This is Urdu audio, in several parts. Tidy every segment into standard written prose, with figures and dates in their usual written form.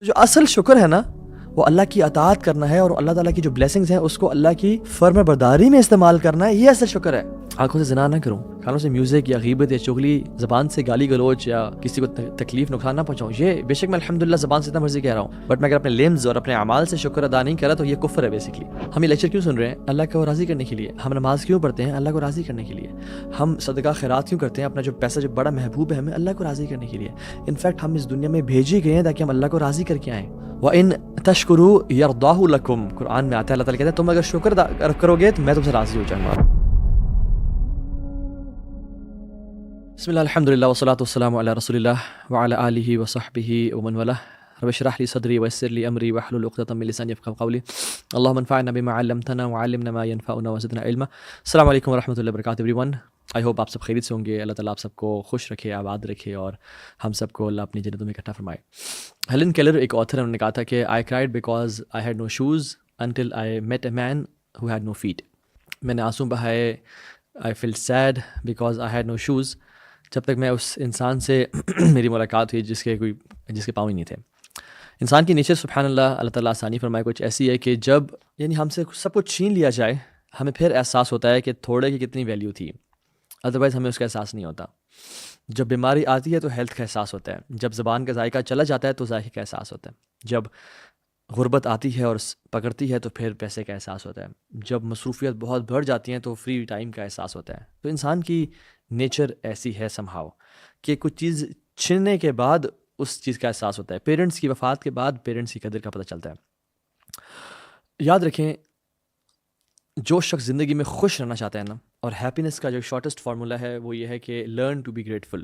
جو اصل شکر ہے نا وہ اللہ کی اطاعت کرنا ہے اور اللہ تعالیٰ کی جو بلیسنگز ہیں اس کو اللہ کی فرما برداری میں استعمال کرنا ہے. یہ اصل شکر ہے. آنکھوں سے زنا نہ کروں, کانوں سے میوزک یا غیبت یا چغلی, زبان سے گالی گلوچ یا کسی کو تکلیف نقصان نہ پہنچاؤں. یہ بے شک میں الحمدللہ زبان سے اتنا مرضی کہہ رہا ہوں, بٹ میں اگر اپنے لیمز اور اپنے اعمال سے شکر ادا نہیں کرا تو یہ کفر ہے بیسکلی. ہم یہ لیکچر کیوں سن رہے ہیں؟ اللہ کو راضی کرنے کے لیے. ہم نماز کیوں پڑھتے ہیں؟ اللہ کو راضی کرنے کے لیے. ہم صدقہ خیرات کیوں کرتے ہیں؟ اپنا جو پیسہ جو بڑا محبوب ہے ہمیں, اللہ کو راضی کرنے کے لیے. انفیکٹ ہم اس دنیا میں بھیجے گئے ہیں تاکہ ہم اللہ کو راضی کر کے آئیں. وَإِن تَشْكُرُوا يَرْضَاهُ لَكُمْ, قرآن میں آتا ہے اللہ تعالیٰ کہتے ہیں تم اگر شکر کرو گے تو میں تم سے راضی ہو جاؤں گا. بسم اللہ الحمدللہ والصلاۃ والسلام علی رسول اللہ وعلی آلہ وصحبہ ومن والاه. رب اشرح لي صدری ويسر لي امری واحلل عقدۃ من لسانی یفقهوا قولی. اللهم انفعنا بما علمتنا وعلمنا ما ينفعنا وزدنا علما. السلام علیکم ورحمۃ اللہ وبرکاتہ ایوری ون. آئی ہوپ آپ سب خیریت سے ہوں گے. اللہ تعالیٰ آپ سب کو خوش رکھے, آباد رکھے اور ہم سب کو اللہ اپنی جنتوں میں اکٹھا فرمائے. ہیلن کیلر ایک آتھر ہے, انہوں نے کہا تھا کہ I cried because I had no shoes until I met a man who had no feet. میں نے آنسو بہائے, I feel sad because I had no shoes, جب تک میں اس انسان سے میری ملاقات ہوئی جس کے پاؤں ہی نہیں تھے. انسان کی نیچر سبحان اللہ, اللہ تعالیٰ آسانی فرمائے, کچھ ایسی ہے کہ جب یعنی ہم سے سب کچھ چھین لیا جائے ہمیں پھر احساس ہوتا ہے کہ تھوڑے کی کتنی ویلیو تھی, ادروائز ہمیں اس کا احساس نہیں ہوتا. جب بیماری آتی ہے تو ہیلتھ کا احساس ہوتا ہے, جب زبان کا ذائقہ چلا جاتا ہے تو ذائقے کا احساس ہوتا ہے, جب غربت آتی ہے اور پکڑتی ہے تو پھر پیسے کا احساس ہوتا ہے, جب مصروفیت بہت بڑھ جاتی ہیں تو فری ٹائم کا احساس ہوتا ہے. تو انسان کی نیچر ایسی ہے سمہاؤ کہ کچھ چیز چھننے کے بعد اس چیز کا احساس ہوتا ہے. پیرنٹس کی وفات کے بعد پیرنٹس کی قدر کا پتہ چلتا ہے. یاد رکھیں, جو شخص زندگی میں خوش رہنا چاہتا ہے نا, اور ہیپینس کا جو شارٹیسٹ فارمولہ ہے وہ یہ ہے کہ لرن ٹو بی گریٹفل.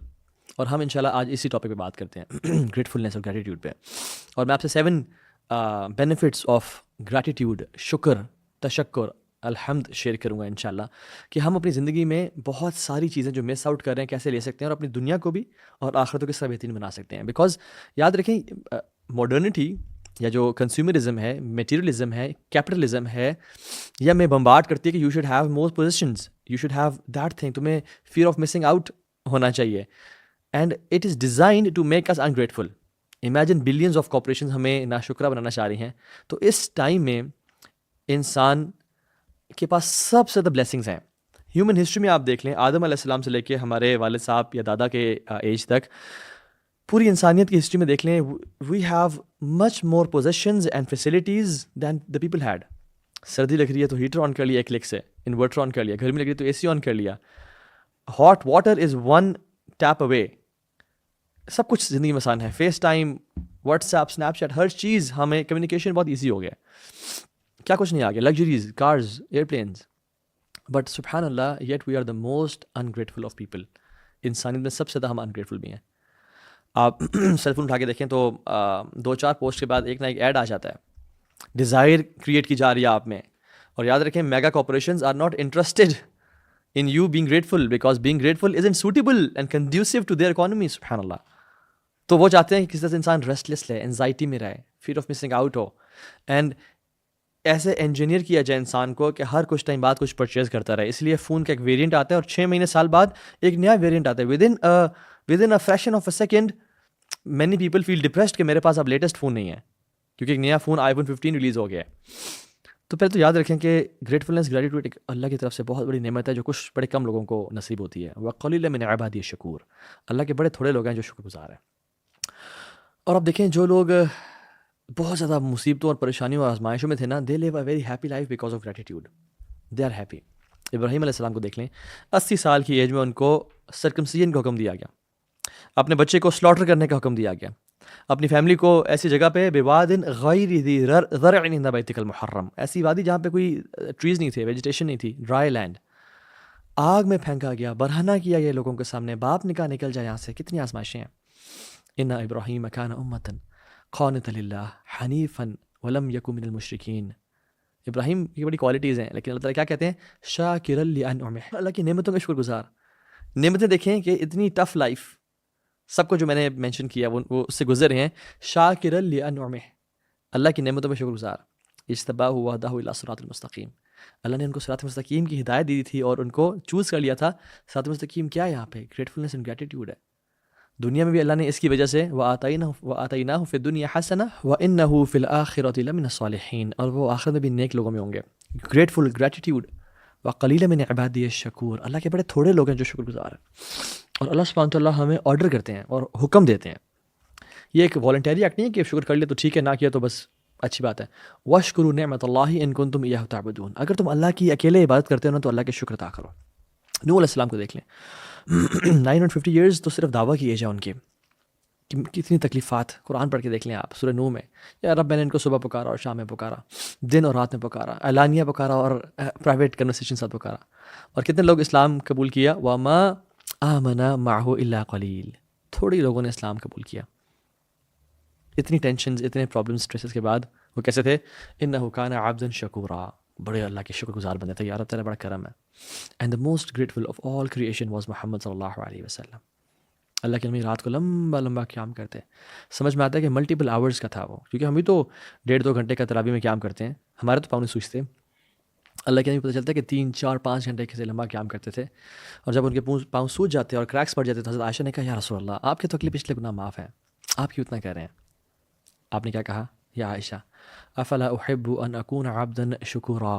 اور ہم انشاءاللہ آج اسی ٹاپک پہ بات کرتے ہیں, گریٹفلنس اور گریٹیٹیوڈ پہ. اور میں آپ سے 7 بینیفٹس آف گریٹیٹیوڈ, شکر, تشکر, الحمد شیئر کروں گا انشاءاللہ, کہ ہم اپنی زندگی میں بہت ساری چیزیں جو مس آؤٹ کر رہے ہیں کیسے لے سکتے ہیں, اور اپنی دنیا کو بھی اور آخرت کو کس طرح بہترین بنا سکتے ہیں. بیکاز یاد رکھیں, ماڈرنٹی یا جو کنزیومرزم ہے, میٹیریلزم ہے, کیپٹلزم ہے, یا میں بمبارڈ کرتی ہے کہ you should have more positions, you should have that thing, تمہیں فیئر آف مسنگ آؤٹ ہونا چاہیے. And it is designed to make us ungrateful. Imagine billions of corporations ہمیں ناشکرہ بنانا چاہ رہی ہیں. تو اس ٹائم میں انسان کے پاس سب سے زیادہ بلیسنگز ہیں. ہیومن ہسٹری میں آپ دیکھ لیں, آدم علیہ السلام سے لے کے ہمارے والد صاحب یا دادا کے ایج تک, پوری انسانیت کی ہسٹری میں دیکھ لیں, we have much more positions and facilities than the people had. سردی لگ رہی ہے تو ہیٹر آن کر لیا ایک کلک سے, انورٹر آن کر لیا, گرمی لگ رہی ہے تو اے سی آن کر لیا, hot water is one tap away. سب کچھ زندگی میں آسان ہے. FaceTime, WhatsApp, Snapchat, ہر چیز ہمیں کمیونیکیشن بہت ایزی ہو گیا. کیا کچھ نہیں آ گیا, لگژریز, کارز, ایئرپلینز. بٹ سبحان اللہ, yet we are the most ungrateful of people. انسانیت میں سب سے زیادہ ہم انگریٹفل بھی ہیں. آپ سیل فون اٹھا کے دیکھیں تو 2-4 پوسٹ کے بعد ایک نہ ایک ایڈ آ جاتا ہے. ڈیزائر کریٹ کی جا رہی ہے آپ میں. اور یاد رکھیں, mega corporations are not interested in you being grateful because being grateful isn't suitable and conducive to their economy. سبحان اللہ. تو وہ چاہتے ہیں کہ کسی طرح سے انسان ریسٹلیس رہے, انزائٹی میں رہے, fair of missing out who, and ایسے انجینئر کیا جائے انسان کو کہ ہر کچھ ٹائم بعد کچھ پرچیز کرتا رہے. اس لیے فون کا ایک ویریئنٹ آتا ہے اور 6 مہینے سال بعد ایک نیا ویریئنٹ آتا ہے. Within a fraction of a second many people feel depressed کہ میرے پاس اب لیٹسٹ فون نہیں ہے, کیونکہ ایک نیا فون iPhone 15 ریلیز ہو گیا ہے. تو پہلے تو یاد رکھیں کہ گریٹفلنس, گریٹیٹیوڈ ایک اللہ کی طرف سے بہت بڑی نعمت ہے جو کچھ بڑے کم لوگوں کو نصیب ہوتی ہے. وَقَلِيلٌ مِّنْ عِبَادِيَ الشَّكُورُ. اللہ کے بڑے تھوڑے لوگ ہیں جو شکر گزار ہیں. اور اب دیکھیں, جو لوگ بہت زیادہ مصیبتوں اور پریشانیوں اور آزمائشوں میں تھے نا, they live a very happy life because of gratitude. They are happy. Ibrahim علیہ السلام کو دیکھ لیں, 80 سال کی ایج میں ان کو سرکمسیجن کا حکم دیا گیا, اپنے بچے کو سلاٹر کرنے کا حکم دیا گیا, اپنی فیملی کو ایسی جگہ پہ بوادٍ غیر ذی زرع عند بیتک المحرم, ایسی وادی جہاں پہ کوئی ٹریز نہیں تھے, ویجیٹیشن نہیں تھی, ڈرائی لینڈ. آگ میں پھینکا گیا, برہنہ کیا گیا لوگوں کے سامنے, باپ نکاح نکل جائے یہاں سے. کتنی آزمائشیں ہیں. ان ابراہیم کان امۃ قانتا للہ حنیفا ولم یک من المشرکین. ابراہیم کی بڑی کوالٹیز ہیں, لیکن اللہ تعالیٰ کیا کہتے ہیں, شاکرا لانعمہ, اللہ کی نعمتوں کا شکر گزار. نعمتیں دیکھیں کہ اتنی ٹف لائف, سب کو جو میں نے مینشن کیا وہ اس سے گزر رہے ہیں. شاکرا لانعمہ, اللہ کی نعمتوں پہ شکر گزار. اجتباہ وہداہ الی صراط المستقیم, اللہ نے ان کو صراط مستقیم کی ہدایت دی تھی اور ان کو چوز کر لیا تھا. صراط مستقیم کیا ہے یہاں پہ؟ گریٹفلنس اینڈ گریٹیٹیوڈ ہے. دنیا میں بھی اللہ نے اس کی وجہ سے وَآتَيْنَاهُ فِي الدُّنْيَا حَسَنَةً وَإِنَّهُ فِي الْآخِرَةِ لَمِنَ الصَّالِحِينَ، اور وہ آخرت میں بھی نیک لوگوں میں ہوں گے. Grateful, gratitude. وَقَلِيلًا مِنْ عِبَادِيَ الشَّكُورُ، اللہ کے بڑے تھوڑے لوگ ہیں جو شکر گزار ہیں. اور اللہ سبحانہ وتعالیٰ ہمیں آرڈر کرتے ہیں اور حکم دیتے ہیں. یہ ایک والنٹری ایکٹ نہیں ہے کہ شکر کر لیا تو ٹھیک ہے، نہ کیا تو بس اچھی بات ہے. وَاشْكُرُوا نِعْمَةَ اللَّهِ إِن كُنتُمْ إِيَّاهُ تَعْبُدُونَ، اگر تم اللہ کی اکیلے عبادت کرتے ہو نا تو اللہ کے شکر ادا کرو. نوح علیہ السلام کو دیکھ لیں، 950 ایئرز تو صرف دعویٰ کی ایج ہے ان کی. کتنی تکلیفات قرآن پڑھ کے دیکھ لیں آپ. سورہ نوح میں یا رب میں نے ان کو صبح پکارا اور شام میں پکارا، دن اور رات میں پکارا، اعلانیہ پکارا اور پرائیویٹ کنورسیشن ساتھ پکارا. اور کتنے لوگ اسلام قبول کیا؟ وَمَا آمَنَ مَعَهُ إِلَّا قَلِيلٌ، تھوڑی لوگوں نے اسلام قبول کیا. اتنی ٹینشنز، اتنے پرابلمس، اسٹریسز کے بعد وہ کیسے تھے؟ إِنَّهُ كَانَ عَبْدًا شَكُورًا، بڑے اللہ کے شکر گزار بندے تھے. یا رب تیرا بڑا کرم ہے. And the most grateful of all creation was Muhammad صلی اللہ علیہ وسلم. اللہ کے نبی رات کو لمبا لمبا قیام کرتے. سمجھ میں آتا ہے کہ ملٹیپل آورز کا تھا وہ، کیونکہ ہم بھی تو 1.5-2 گھنٹے کا تراویح میں قیام کرتے ہیں، ہمارے تو پاؤں نہیں سوچتے. اللہ کے نبی پتہ چلتا ہے کہ 3-4-5 گھنٹے سے لمبا قیام کرتے تھے. اور جب ان کے پاؤں سوج جاتے اور کریکس پڑ جاتے تو حضرت عائشہ نے کہا یا رسول اللہ آپ کے تو اگلے پچھلے گناہ معاف ہیں، آپ کیوں اتنا کہہ رہے ہیں؟ آپ نے کیا کہا؟ یا عائشہ افلا احب ان اکون عبدا شکورا،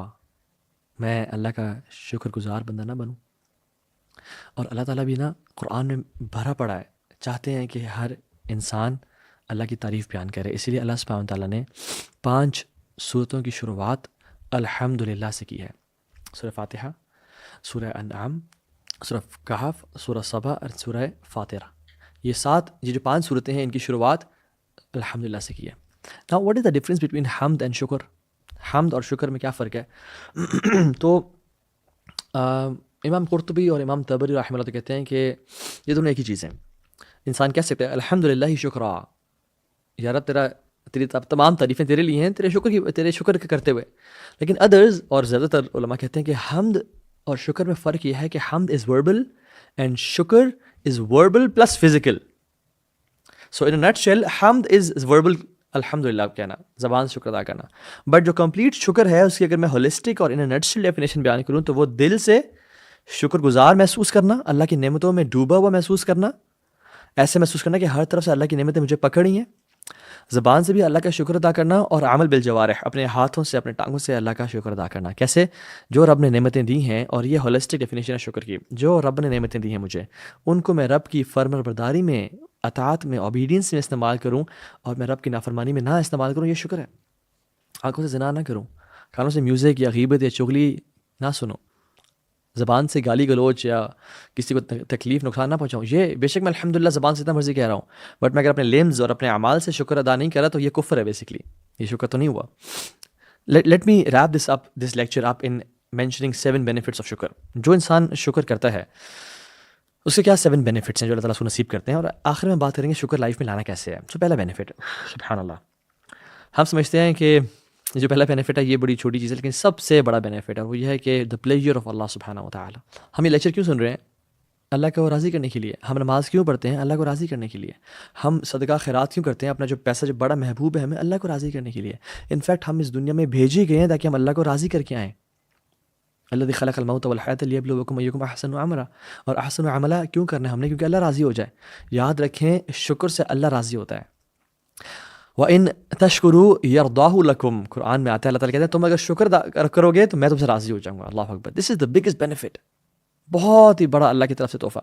میں اللہ کا شکر گزار بندہ نہ بنوں. اور اللہ تعالیٰ بھی نا قرآن میں بھرا پڑا ہے، چاہتے ہیں کہ ہر انسان اللہ کی تعریف بیان کرے. اسی لیے اللہ سبحانہ تعالیٰ نے 5 سورتوں کی شروعات الحمدللہ سے کی ہے. سورہ فاتحہ، سورہ انعام، سورہ کہف، سورہ صبا اور سورہ فاطرہ. یہ جو 5 صورتیں ہیں ان کی شروعات الحمدللہ سے کی ہے. Now what is the difference between حمد and شکر؟ حمد اور شکر میں کیا فرق ہے؟ تو امام قرطبی اور امام طبری رحمہ اللہ کہتے ہیں کہ یہ دونوں ایک ہی چیز ہیں. انسان کہہ سکتا ہے الحمدللہ شکرا، یا رب تیری تمام تعریفیں تیرے لیے ہیں، تیرے شکر کے کرتے ہوئے. لیکن ادرز اور زیادہ تر علماء کہتے ہیں کہ حمد اور شکر میں فرق یہ ہے کہ حمد از وربل اینڈ شکر is verbal plus physical. So in a nut shell حمد از وربل، الحمدللہ کہنا، زبان سے شکر ادا کرنا. بٹ جو کمپلیٹ شکر ہے اس کی اگر میں ہولسٹک اور ان اے نٹ شیل ڈیفینیشن بیان کروں تو وہ دل سے شکر گزار محسوس کرنا، اللہ کی نعمتوں میں ڈوبا ہوا محسوس کرنا، ایسے محسوس کرنا کہ ہر طرف سے اللہ کی نعمتیں مجھے پکڑی ہیں. زبان سے بھی اللہ کا شکر ادا کرنا، اور عمل بالجوارح، اپنے ہاتھوں سے اپنے ٹانگوں سے اللہ کا شکر ادا کرنا. کیسے؟ جو رب نے نعمتیں دی ہیں، اور یہ ہولسٹک ڈیفینیشن ہے شکر کی، جو رب نے نعمتیں دی ہیں مجھے ان کو میں رب کی فرمانبرداری میں، اطاعت میں، اوبیڈینس میں استعمال کروں، اور میں رب کی نافرمانی میں نہ استعمال کروں. یہ شکر ہے. آنکھوں سے زنا نہ کروں، کانوں سے میوزک یا غیبت یا چغلی نہ سنو، زبان سے گالی گلوچ یا کسی کو تکلیف نقصان نہ پہنچاؤں. یہ بے شک میں الحمدللہ زبان سے اتنا مرضی کہہ رہا ہوں، بٹ میں اگر اپنے لیمز اور اپنے اعمال سے شکر ادا نہیں کرا تو یہ کفر ہے بیسکلی، یہ شکر تو نہیں ہوا. Let me rape this lecture up in mentioning 7 benefits of شکر. جو انسان شکر کرتا ہے اس کے کیا 7 بینیفٹس ہیں جو اللہ تعالیٰ اس کو نصیب کرتے ہیں، اور آخر میں بات کریں گے شکر لائف میں لانا کیسے ہے. تو پہلا بینیفٹ، سبحان اللہ، ہم سمجھتے ہیں کہ جو پہلا بینیفٹ ہے یہ بڑی چھوٹی چیز ہے، لیکن سب سے بڑا بینیفٹ ہے وہ یہ ہے کہ دا پلیجر آف اللہ سبحانہ و تعالیٰ. ہم یہ لیکچر کیوں سن رہے ہیں؟ اللہ کو راضی کرنے کے لیے. ہم نماز کیوں پڑھتے ہیں؟ اللہ کو راضی کرنے کے لیے. ہم صدقہ خیرات کیوں کرتے ہیں؟ اپنا جو پیسہ جو بڑا محبوب ہے ہمیں، اللہ کو راضی کرنے کے لیے. انفیکٹ ہم اس دنیا میں بھیجے گئے ہیں تاکہ ہم اللہ کو راضی کر کے آئیں. الذی خلق الموت والحیاۃ لیبلوکم ایکم احسن عملا، اور احسن عملا کیوں کرنا ہے ہم نے؟ کیونکہ اللہ راضی ہو جائے. یاد رکھیں شکر سے اللہ راضی ہوتا ہے. وَإِن تَشْكُرُوا يَرْضَاهُ لَكُمْ، قرآن میں آتا ہے اللہ تعالیٰ کہتے ہیں تم اگر شکر کرو گے تو میں تم سے راضی ہو جاؤں گا. اللہ اکبر. دس از دا بگیسٹ بینیفٹ، بہت ہی بڑا اللہ کی طرف سے تحفہ.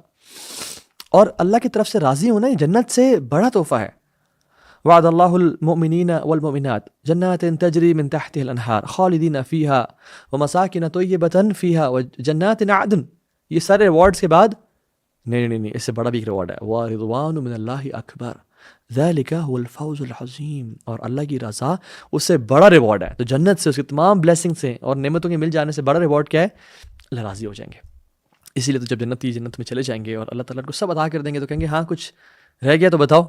اور اللہ کی طرف سے راضی ہونا یہ جنت سے بڑا تحفہ ہے. وعد اللہ المؤمنین والمؤمنات جنات تجری من تحتها الانہار خالدین فیہا ومساکن طیبۃ فیہا وجنات عدن. یہ سارے ریوارڈز کے بعد نہیں، اس سے بڑا بھی ایک ریوارڈ ہے. ورضوان من اللہ اکبر ذالک هو الفوز العظیم، اور اللہ کی رضا اس سے بڑا ریوارڈ ہے. تو جنت سے، اس کے تمام بلیسنگ سے اور نعمتوں کے مل جانے سے بڑا ریوارڈ کیا ہے؟ اللہ راضی ہو جائیں گے. اسی لیے تو جب جنت میں چلے جائیں گے اور اللہ تعالیٰ کو سب عطا کر دیں گے تو کہیں گے ہاں کچھ رہ گیا تو بتاؤ.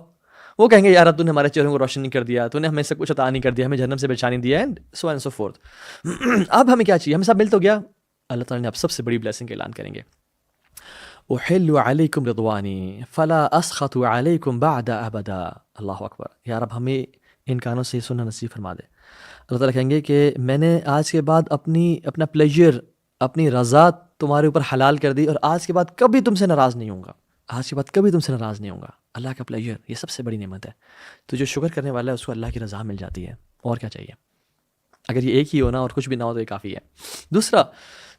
وہ کہیں گے یار تو نے ہمارے چہروں کو روشن نہیں کر دیا، تو نے ہمیں سب کچھ عطا نہیں کر دیا، ہمیں جہنم سے بچانی دیا، and so and so forth. اب ہمیں کیا چاہیے؟ ہمیں سب مل تو گیا. اللہ تعالیٰ نے اب سب سے بڑی بلیسنگ کا اعلان کریں گے. احل علیکم رضوانی فلا اسخط علیکم بعد ابدا. اللہ اکبر. یا رب ہمیں ان کانوں سے سننا نصیب فرما دے. اللہ تعالیٰ کہیں گے کہ میں نے آج کے بعد اپنا پلیجر، اپنی رضا تمہارے اوپر حلال کر دی، اور آج کے بعد کبھی تم سے ناراض نہیں ہوں گا. آج کے بعد کبھی تم سے ناراض نہیں ہوں گا. اللہ کا پلیجر یہ سب سے بڑی نعمت ہے. تو جو شکر کرنے والا ہے اس کو اللہ کی رضا مل جاتی ہے. اور کیا چاہیے؟ اگر یہ ایک ہی ہو نا اور کچھ بھی نہ ہو تو یہ کافی ہے. دوسرا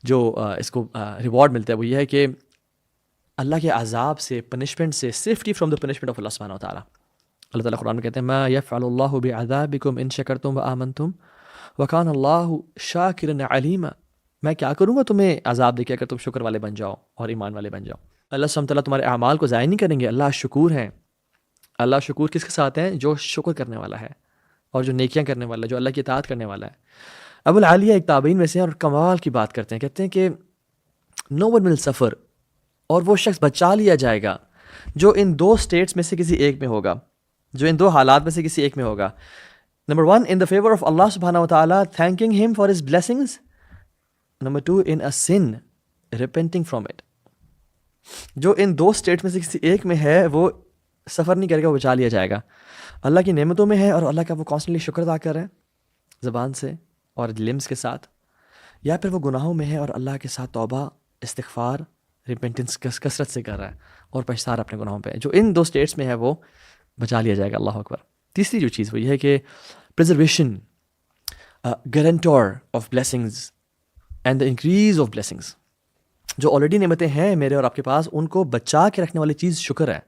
جو اس کو ریوارڈ ملتا ہے وہ یہ ہے کہ اللہ کے عذاب سے، پنشمنٹ سے، safety from the punishment of Allah سبحانہ و تعالیٰ. اللہ تعالیٰ قرآن میں کہتے ہیں ما یفعل اللہ بعذابکم ان شکرتم وآمنتم وکان اللہ شاکرا علیما. میں کیا کروں گا تمہیں عذاب دے کے اگر تم شکر والے بن جاؤ اور ایمان والے بن جاؤ. اللہ سبحانہ تعالیٰ تمہارے اعمال کو ضائع نہیں کریں گے. اللہ شکور ہیں. اللہ شکور کس کے ساتھ ہیں؟ جو شکر کرنے والا ہے اور جو نیکیاں کرنے والا ہے، جو اللہ کی اطاعت کرنے والا ہے. ابو العالیہ ایک تابعین میں سے ہیں اور کمال کی بات کرتے ہیں. کہتے ہیں کہ نو ون ول سفر، اور وہ شخص بچا لیا جائے گا جو ان دو سٹیٹس میں سے کسی ایک میں ہوگا، جو ان دو حالات میں سے کسی ایک میں ہوگا. Number 1 in the favour of Allah سبحانہ و تعالیٰ thanking him for his blessings. Number 2 in a sin repenting from it. جو ان دو سٹیٹس میں سے کسی ایک میں ہے وہ سفر نہیں کرے گا، وہ بچا لیا جائے گا. اللہ کی نعمتوں میں ہے اور اللہ کا وہ کانسٹنٹلی شکر ادا کر رہا ہے زبان سے اور لمس کے ساتھ، یا پھر وہ گناہوں میں ہے اور اللہ کے ساتھ توبہ، استغفار، ریپینٹنس کثرت سے کر رہا ہے اور پچھتا رہا اپنے گناہوں پہ. جو ان دو سٹیٹس میں ہے وہ بچا لیا جائے گا. اللہ اکبر. تیسری جو چیز وہ یہ ہے کہ preservation, guarantor of blessings and the increase of blessings. جو آلریڈی نعمتیں ہیں میرے اور آپ کے پاس، ان کو بچا کے رکھنے والی چیز شکر ہے،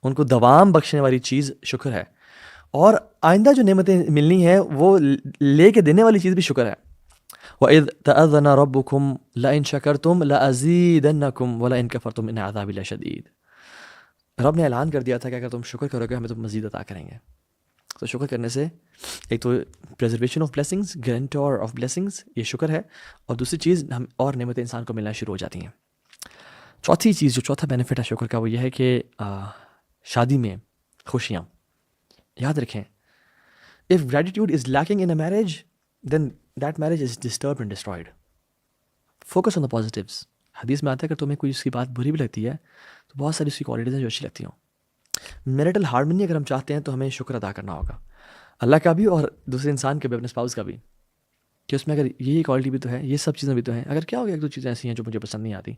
ان کو دوام بخشنے والی چیز شکر ہے، اور آئندہ جو نعمتیں ملنی ہیں وہ لے کے دینے والی چیز بھی شکر ہے. وَإِذْ تَأَذَّنَ رَبُّكُمْ لَإِن شَكَرْتُمْ لَأَزِيدَنَّكُمْ وَلَإِن كَفَرْتُمْ إِنَّ عَذَابِي لَشَدِيدٌ. رب نے اعلان کر دیا تھا کہ اگر تم شکر کرو گے ہمیں تم مزید عطا کریں گے. تو شکر کرنے سے ایک تو preservation of blessings, guarantor of blessings, یہ شکر ہے، اور دوسری چیز ہم اور نعمتیں انسان کو ملنا شروع ہو جاتی ہیں. چوتھی چیز، جو چوتھا بینیفٹ ہے شکر کا، وہ یہ ہے کہ شادی میں خوشیاں. یاد رکھیں if gratitude is lacking in a marriage then that marriage is disturbed and destroyed. Focus on the positives. حدیث میں آتا ہے کہ تمہیں کوئی اس کی بات بری بھی لگتی ہے تو بہت ساری اس کی کوالٹیز ہیں جو اچھی لگتی ہوں. میرٹل ہارمنی اگر ہم چاہتے ہیں تو ہمیں شکر ادا کرنا ہوگا، اللہ کا بھی اور دوسرے انسان کے بھی، اپنے اسپاؤس کا بھی، کہ اس میں اگر یہی کوالٹی بھی تو ہے، یہ سب چیزیں بھی تو ہیں. اگر کیا ہو گیا ایک دو چیزیں ایسی ہیں جو مجھے پسند نہیں آتی،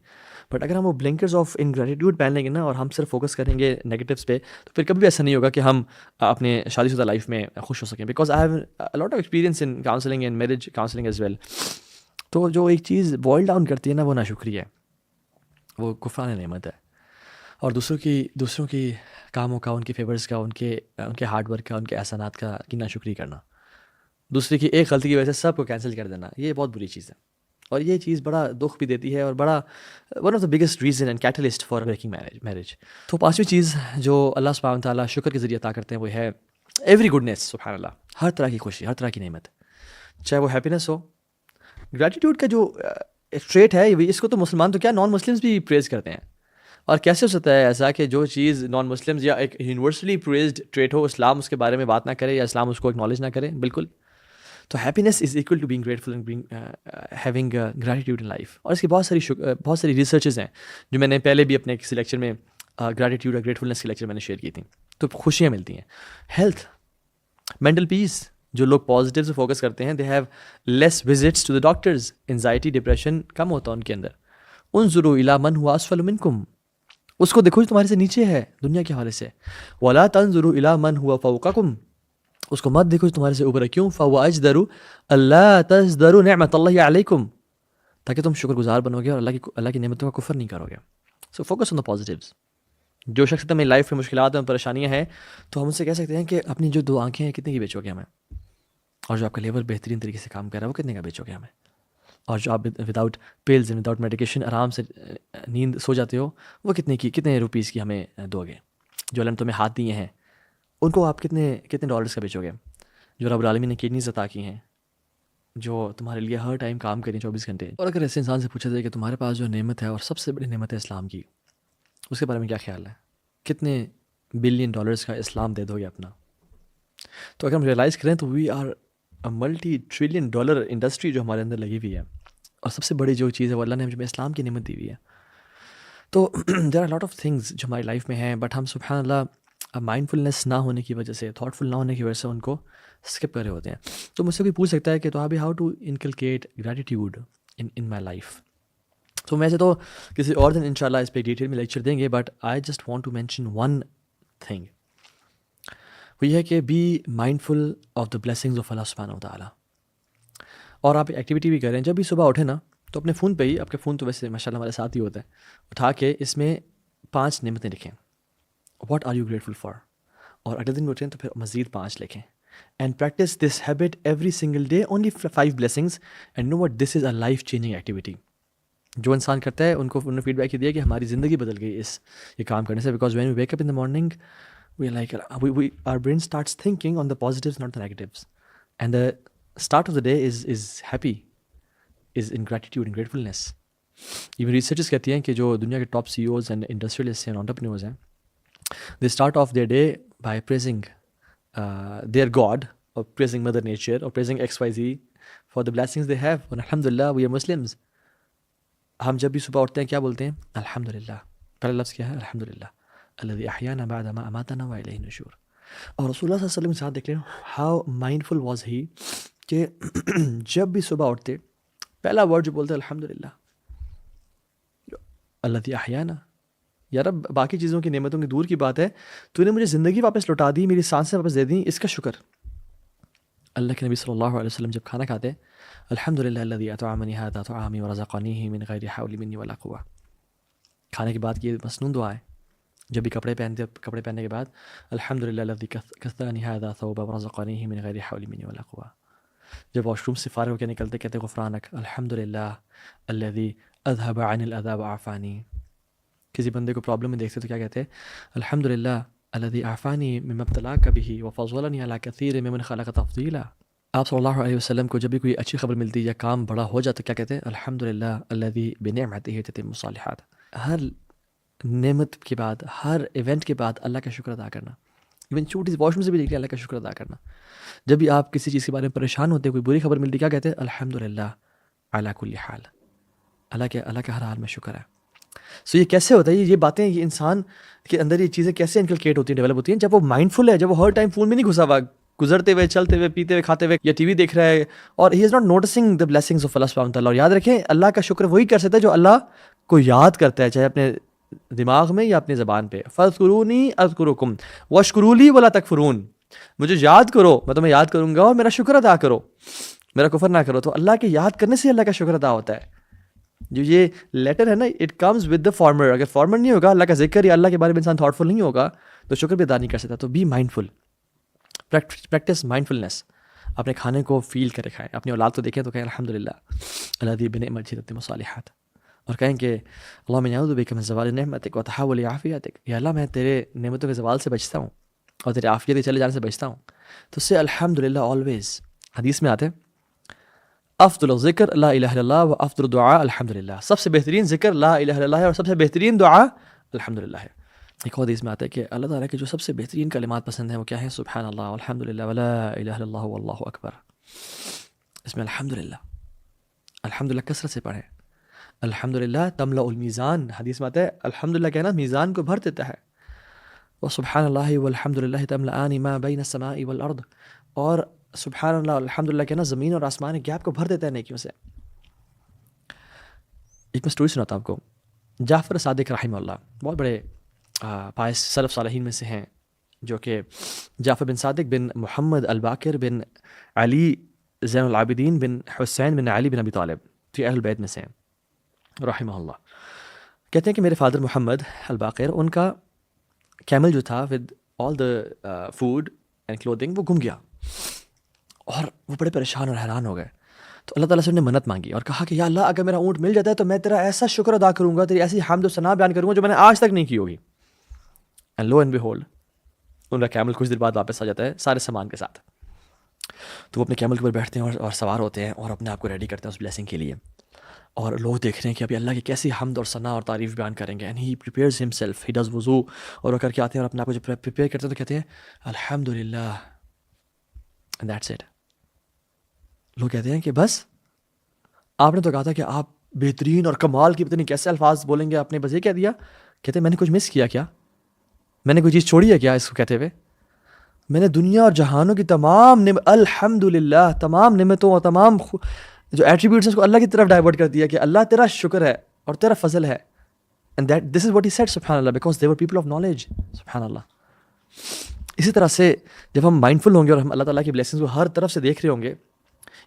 بٹ اگر ہم وہ بلنکرز آف انگریٹیوڈ پہن لیں گے نا اور ہم صرف فوکس کریں گے نیگیٹیوس پہ، تو پھر کبھی بھی ایسا نہیں ہوگا کہ ہم اپنے شادی شدہ لائف میں خوش ہو سکیں. Because I have a lot of experience in counselling and marriage counselling as well. تو جو ایک چیز بوائل ڈاؤن کرتی ہے نا وہ ناشکری ہے، وہ کفران نعمت ہے. اور دوسروں کی کاموں کا، ان کے فیورز کا، ان کے ہارڈ ورک کا، ان کے احسانات کا کی ناشکری کرنا، دوسرے کی ایک غلطی کی وجہ سے سب کو کینسل کر دینا، یہ بہت بری چیز ہے. اور یہ چیز بڑا دکھ بھی دیتی ہے اور بڑا one of the biggest reason and catalyst for breaking marriage. تو پانچویں چیز جو اللہ سبحانہ تعالیٰ شکر کے ذریعے عطا کرتے ہیں وہ ہے ایوری گڈنس. سبحان اللہ، ہر طرح کی خوشی، ہر طرح کی نعمت، چاہے وہ ہیپینس ہو. گریٹیٹیوڈ کا جو ایک ٹریٹ ہے، اس کو تو مسلمان تو کیا نان مسلمس بھی پریز کرتے ہیں. اور کیسے ہو سکتا ہے ایسا کہ جو چیز نان مسلمز یا ایک یونیورسلی پریزڈ ٹریٹ ہو، اسلام اس کے بارے میں بات نہ کرے یا اسلام اس کو اکنالج نہ کرے؟ بالکل. تو happiness is equal to being grateful and having gratitude in life. اور اس کی بہت ساری ریسرچز ہیں جو میں نے پہلے بھی اپنے کسی لیکچر میں گریٹیٹیوڈ اور گریٹفلنس کے لیکچر میں نے شیئر کی تھیں. تو خوشیاں ملتی ہیں. ہیلتھ، مینٹل پیس، جو لوگ پازیٹیو سے فوکس کرتے ہیں they have less visits to the doctors. Anxiety, depression کم ہوتا ہے ان کے اندر. انظروا الی من هو اسفل منکم، اس کو دیکھو جو تمہارے سے نیچے ہے دنیا کے حوالے سے. ولا تنظروا الی من هو فوقکم، اس کو مت دیکھو جو تمہارے سے اوپر ہے. کیوں؟ فهو اجدر الا تزدروا نعمت اللہ علیکم، تاکہ تم شکر گزار بنو گے اور اللہ کی نعمتوں کا کفر نہیں کرو گے. So focus on the positives. جو شخص تمہیں لائف میں مشکلات ہیں، پریشانیاں ہیں، تو ہم ان سے کہہ سکتے ہیں کہ اپنی جو 2 آنکھیں ہیں کتنے کی بیچو گے ہمیں، اور جو آپ کا لیور بہترین طریقے سے کام کر رہا ہے وہ کتنے کا بیچو گے ہمیں، اور جو آپ وداؤٹ پیلز وداؤٹ میڈیکیشن آرام سے نیند سو جاتے ہو وہ کتنے روپیز کی ہمیں دو گے. جو اللہ نے تمہیں ہاتھ دیے ہیں ان کو آپ کتنے ڈالرز کا بیچو گے. جو رب العالمین نے کڈنیز عطا کی ہیں جو تمہارے لیے ہر ٹائم کام کریں 24 گھنٹے. اور اگر ایسے انسان سے پوچھا جائے کہ تمہارے پاس جو نعمت ہے اور سب سے بڑی نعمت ہے اسلام کی، اس کے بارے میں کیا خیال ہے، کتنے بلین ڈالرز کا اسلام دے دو گے اپنا؟ تو اگر ہم ریئلائز کریں تو we are multi trillion dollar industry جو ہمارے اندر لگی ہوئی ہے، اور سب سے بڑی جو چیز ہے وہ اللہ نے ہمیں اسلام کی نعمت دی ہوئی ہے. تو there are lot of things جو ہماری لائف میں ہیں، بٹ ہم سبحان اللہ مائنڈ فلنس نہ ہونے کی وجہ سے، تھاٹ فل نہ ہونے کی وجہ سے ان کو اسکپ کر رہے ہوتے ہیں. تو مجھ سے کوئی پوچھ سکتا ہے کہ تو ابھی how to inculcate gratitude in my life. تو ویسے تو کسی اور دن انشاءاللہ اس پہ ڈیٹیل میں لیکچر دیں گے، but I just want to mention one thing, وہ یہ ہے کہ be mindful of the blessings of Allah سبحانہ و تعالیٰ. اور آپ ایکٹیویٹی بھی کریں، جب بھی صبح اٹھیں نا تو اپنے فون پہ ہی، آپ کے فون تو ویسے ماشاء اللہ ہمارے ساتھ ہی ہوتا ہے، اٹھا کے اس میں 5 نعمتیں لکھیں، what are you grateful for, اور اگلے دن بھی اٹھیں تو پھر مزید 5 لکھیں. And practise this habit every single day, only 5 blessings, and know that this is a life changing activity. جو انسان کرتا ہے ان کو انہوں نے فیڈ بیک یہ دیا کہ ہماری زندگی بدل گئی اس یہ کام کرنے سے. Because when we wake up in the morning we like our brain starts thinking on the positives not the negatives, and the start of the day is happy, is in gratitude, in gratefulness. Even researches کہتی ہیں کہ جو دنیا کے top C E Os and industrialist ہیں، انٹرپرینورز ہیں، they start off their day by praising their God, اور پریزنگ مدر نیچر، اور praising XYZ for the blessings they have. اور الحمد للہ وی آر مسلمز. ہم جب بھی صبح اٹھتے ہیں کیا بولتے ہیں؟ الحمد للہ. پہلا لفظ کیا ہے؟ الحمد للہ الذی احیانا بعد ما اماتنا والیہ النشور. اور رسول اللہ صلی اللہ علیہ وسلم کے ساتھ دیکھ لیں ہاؤ مائنڈفل واز ہی، کہ جب بھی صبح اٹھتے پہلا ورڈ جو بولتے الحمد للہ، الذی احیانا. یا رب باقی چیزوں کی نعمتوں کی دور کی بات ہے، تو نے مجھے زندگی واپس لوٹا دی، میری سانسیں واپس دے دیں، اس کا شکر. اللہ کے نبی صلی اللہ علیہ وسلم جب کھانا کھاتے الحمد للہ الذی اطعمنی ھذا طعامی ورزقنیہ من غیر حول منی ولا قوہ. کھانے کے بعد یہ مسنون دعا ہے. جب بھی کپڑے پہننے کے بعد الحمد للہ الذی کسانی ھذا ثوبا ورزقنیہ من غیر حول منی ولا قوہ. جب واش روم سے فارغ ہو کے نکلتے کہتے غفرانک الحمد للہ الذی اذهب عن الاذى وعافانی. کسی بندے کو پرابلم میں دیکھتے تو کیا کہتے ہیں؟ الحمد للہ الذی عافانی مما ابتلاک بہ وفضلنی علی کثیر ممن خلق تفضیلا. آپ صلی اللہ علیہ وسلم کو جب بھی کوئی اچھی خبر ملتی یا کام بڑا ہو جاتا کیا کہتے ہیں؟ الحمد للہ الذی بنعمتہ تتم الصالحات. ہر نعمت کے بعد، ہر ایونٹ کے بعد اللہ کا شکر ادا کرنا. ایون چھوٹی سی واش روم سے بھی دیکھ اللہ کا شکر ادا کرنا. جب بھی آپ کسی چیز کے بارے میں پریشان ہوتے، کوئی بری خبر ملتی، کیا کہتے ہیں؟ الحمد للہ علی کل حال. اللہ کے ہر حال میں شکر ہے. سو یہ کیسے ہوتا ہے؟ یہ باتیں یہ انسان کے اندر یہ چیزیں کیسے انکلکیٹ ہوتی ہیں، ڈیولپ ہوتی ہیں؟ جب وہ مائنڈفل ہے، جب وہ ہر ٹائم فون میں نہیں گھسا ہوا، گزرتے ہوئے، چلتے ہوئے، پیتے ہوئے، کھاتے ہوئے یا ٹی وی دیکھ رہا ہے، اور he is not noticing the blessings of Allah سبحانہ وتعالیٰ. اور یاد رکھیں اللہ کا شکر وہی کر سکتا ہے جو اللہ کو یاد کرتا ہے، چاہے اپنے دماغ میں یا اپنی زبان پہ. فاذکرونی اذکرکم واشکروا لی ولا تکفرون. مجھے یاد کرو، میں تمہیں یاد کروں گا، اور میرا شکر ادا کرو، میرا کفر نہ کرو. تو اللہ کے یاد کرنے سے اللہ کا شکر ادا ہوتا ہے. جو یہ لیٹر ہے نا، it comes with the farmer. اگر فارمر نہیں ہوگا، اللہ کا ذکر یا اللہ کے بارے میں انسان تھاٹفل نہیں ہوگا، تو شکر بھی ادا نہیں کر سکتا. تو بی مائنڈفل، پریکٹس مائنڈفلنس. اپنے کھانے کو فیل کرے کھائیں. اپنی اولاد کو دیکھیں تو کہیں الحمد للہ الذی بنعمتہ تتم الصالحات، اور کہیں کہ اللہم انی اعوذ بک من زوال نعمتک وتحول عافیتک. یا اللہ میں تیرے نعمتوں کے زوال سے بچتا ہوں اور تیرے عافیت کے چلے جانے سے بچتا ہوں. تو اس سے الحمد للہ آلویز. حدیث میں آتے ہیں افضل ذکر لا الہ الا اللہ و افضل دعا الحمد للہ. سب سے بہترین ذکر لا الہ الا اللہ ہے، اور سب سے بہترین دعا الحمد للہ ہے. ایک اور حدیث میں آتا ہے کہ اللہ تعالیٰ کے جو سب سے بہترین کلمات پسند ہیں وہ کیا ہیں؟ سبحان اللہ والحمد للہ ولا الہ الا اللہ واللہ اکبر. اس میں الحمد للہ کثرت سے پڑھیں. الحمد للہ تملأ المیزان. حدیث میں آتا ہے الحمد للہ کہنا میزان کو بھر دیتا ہے. وسبحان اللہ والحمد للہ تملأان ما بین السماء والارض. اور سبحان اللہ الحمد للہ کہنا زمین اور آسمان کے گیپ کو بھر دیتا ہے نیکیوں سے. ایک میں سٹوری سناتا ہوں آپ کو. جعفر صادق رحمہ اللہ بہت بڑے پائس سلف صالحین میں سے ہیں، جو کہ جعفر بن صادق بن محمد الباقر بن علی زین العابدین بن حسین بن علی بن ابی طالب تو اہل بیت میں سے ہیں رحمہ اللہ. کہتے ہیں کہ میرے فادر محمد الباقر، ان کا کیمل جو تھا with all the food and clothing وہ گم گیا، اور وہ بڑے پریشان اور حیران ہو گئے. تو اللہ تعالیٰ سے انہوں نے منت مانگی اور کہا کہ یا اللہ اگر میرا اونٹ مل جاتا ہے تو میں تیرا ایسا شکر ادا کروں گا، تیری ایسی حمد و ثنا بیان کروں گا جو میں نے آج تک نہیں کی ہوگی. اینڈ لو اینڈ بیہولڈ ان کا کیمل کچھ دیر بعد واپس آ جاتا ہے سارے سامان کے ساتھ. تو وہ اپنے کیمل کے اوپر بیٹھتے ہیں اور سوار ہوتے ہیں اور اپنے آپ کو ریڈی کرتے ہیں اس بلیسنگ کے لیے. اور لوگ دیکھ رہے ہیں کہ ابھی اللہ کی کیسی حمد اور ثنا اور تعریف بیان کریں گے. And he prepares himself, he does وضو، اور وہ کر کے آتے ہیں اور اپنے آپ کو جب پریپیئر کرتے ہیں تو کہتے ہیں الحمد للہ، اینڈ دیٹس اٹ. لوگ کہتے ہیں کہ بس آپ نے تو کہا تھا کہ آپ بہترین اور کمال کی پتہ نہیں کیسے الفاظ بولیں گے، آپ نے بس یہ کہہ دیا. کہتے ہیں میں نے کچھ مس کیا کیا؟ میں نے کوئی چیز چھوڑی ہے کیا؟ اس کو کہتے ہوئے میں نے دنیا اور جہانوں کی تمام الحمد للہ تمام نعمتوں اور تمام جو ایٹریبیوٹس ہیں اس کو اللہ کی طرف ڈائیورٹ کر دیا کہ اللہ تیرا شکر ہے. اور تیرا فضل ہے. And that this is what he said, subhanallah, because they were people of knowledge, subhanallah. اسی طرح سے جب ہم مائنڈفل ہوں گے اور ہم اللہ تعالیٰ کی بلیسنگس کو ہر طرف سے دیکھ رہے ہوں گے،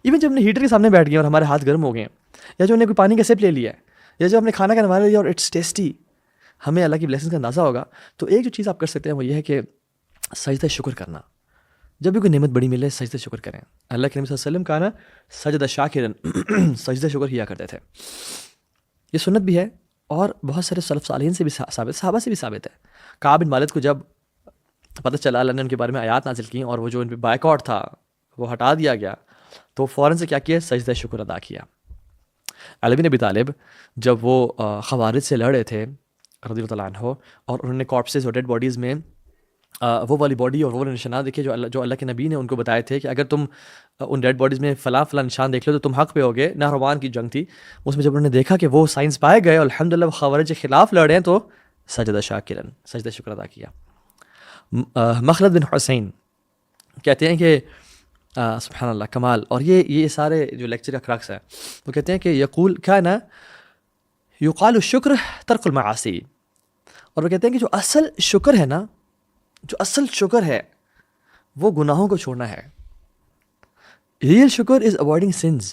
ایون جب ہم نے ہیٹر کے سامنے بیٹھ گئے اور ہمارے ہاتھ گرم ہو گئے ہیں، یا جو ہم نے کوئی پانی کا سپ لے لیا ہے، یا جو ہم نے کھانا کا نوالہ لیا اور اٹس ٹیسٹی، ہمیں اللہ کی بلیسنگس کا اندازہ ہوگا. تو ایک جو چیز آپ کر سکتے ہیں وہ یہ ہے کہ سجدہ شکر کرنا. جب بھی کوئی نعمت بڑی ملے سجدہ شکر کریں. اللہ کے نبی صلی اللہ علیہ وسلم کا نا سجدہ شاکرن، سجدہ شکر کیا کرتے تھے. یہ سنت بھی ہے اور بہت سارے سلف صالحین سے بھی ثابت، صحابہ سے بھی ثابت ہے. کعب بن مالک کو جب پتہ چلا اللہ نے ان کے بارے میں آیات نازل کی اور وہ جو ان پہ بائیکاٹ تھا وہ ہٹا دیا گیا، تو فوراً سے کیا کیا؟ سجدہ شکر ادا کیا. علی بن ابی طالب جب وہ خوارج سے لڑ رہے تھے رضی اللہ عنہ، اور انہوں نے کارپسز اور ڈیڈ باڈیز میں وہ والی باڈی اور وہ والی نشانات دیکھے جو اللہ کے نبی نے ان کو بتائے تھے کہ اگر تم ان ڈیڈ باڈیز میں فلاں فلاں نشان دیکھ لو تو تم حق پہ ہوگے. نہروان کی جنگ تھی، اس میں جب انہوں نے دیکھا کہ وہ سائنس پائے گئے اور الحمدللہ وہ خوارج کے خلاف لڑ رہے ہیں، تو سجدہ شاکرن، سجدہ شکر ادا کیا. مخلد بن حسین کہتے ہیں کہ سبحان اللہ کمال، اور یہ سارے جو لیکچر کا کرکس ہے، وہ کہتے ہیں کہ یقول کیا نا یقال الشکر ترک المعاصی، اور وہ کہتے ہیں کہ جو اصل شکر ہے نا، جو اصل شکر ہے وہ گناہوں کو چھوڑنا ہے. ریئل شکر از اوائڈنگ سنز.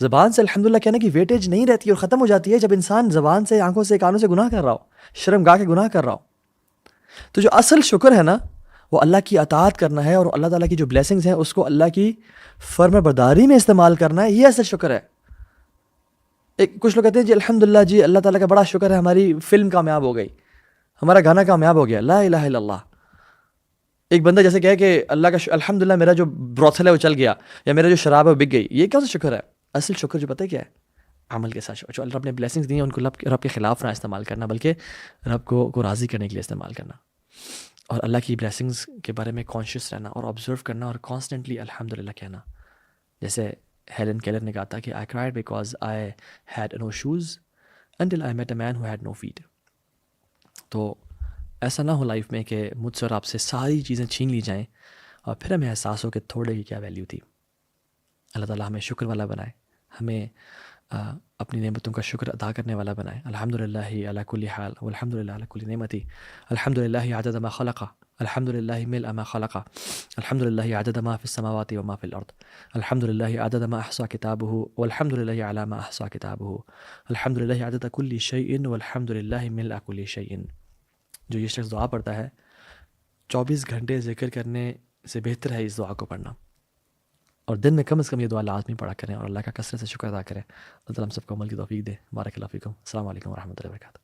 زبان سے الحمدللہ کہنے کی ویٹیج نہیں رہتی اور ختم ہو جاتی ہے جب انسان زبان سے، آنکھوں سے، کانوں سے گناہ کر رہا ہو، شرم گاہ کے گناہ کر رہا ہو. تو جو اصل شکر ہے نا وہ اللہ کی اطاعت کرنا ہے اور اللہ تعالیٰ کی جو بلیسنگز ہیں اس کو اللہ کی فرما برداری میں استعمال کرنا ہے. یہ اصل شکر ہے. کچھ لوگ کہتے ہیں جی الحمدللہ، جی اللہ تعالیٰ کا بڑا شکر ہے ہماری فلم کامیاب ہو گئی، ہمارا گانا کامیاب ہو گیا. لا الہ الا اللہ. ایک بندہ جیسے کہے کہ اللہ کا الحمدللہ میرا جو بروتھل ہے وہ چل گیا، یا میرا جو شراب ہے وہ بک گئی. یہ کیا شکر ہے؟ اصل شکر جو پتہ ہے کیا ہے؟ عمل کے ساتھ جو اللہ نے بلیسنگز دی ہیں ان کو رب کے خلاف نہ استعمال کرنا، بلکہ رب کو راضی کرنے کے لیے استعمال کرنا، اور اللہ کی بلیسنگز کے بارے میں کانشیس رہنا اور آبزرو کرنا اور کانسٹنٹلی الحمدللہ کہنا. جیسے ہیلن کیلر نے کہا تھا کہ I cried because I had no shoes until I met a man who had no feet. تو ایسا نہ ہو لائف میں کہ مجھ سے اور آپ سے ساری چیزیں چھین لی جائیں اور پھر ہمیں احساس ہو کہ تھوڑے کی کیا ویلیو تھی. اللہ تعالیٰ ہمیں شکر والا بنائے، ہمیں اپنی نعمتوں کا شکر ادا کرنے والا بنائے. الحمدللہ علی کل حال والحمدللہ علی کل نعمتی، الحمدللہ عدد ما خلق، الحمدللہ ملء ما خلق، الحمدللہ عدد ما فی السماوات وما فی الارض، الحمدللہ عدد ما احصى کتابہ والحمدللہ علی ما احصى کتابہ، الحمدللہ عدد کل شیء والحمدللہ ملء کل شیء. جو یہ شخص دعا پڑھتا ہے 24 گھنٹے ذکر کرنے سے بہتر ہے اس دعا کو پڑھنا، اور دن میں کم از کم یہ دعا لازمی پڑھا کریں اور اللہ کا کثرت سے شکر ادا کریں. اللہ تعالیٰ ہم سب کو عمل کی توفیق دے. بارک اللہ فیکم. السلام علیکم ورحمۃ اللہ وبرکاتہ.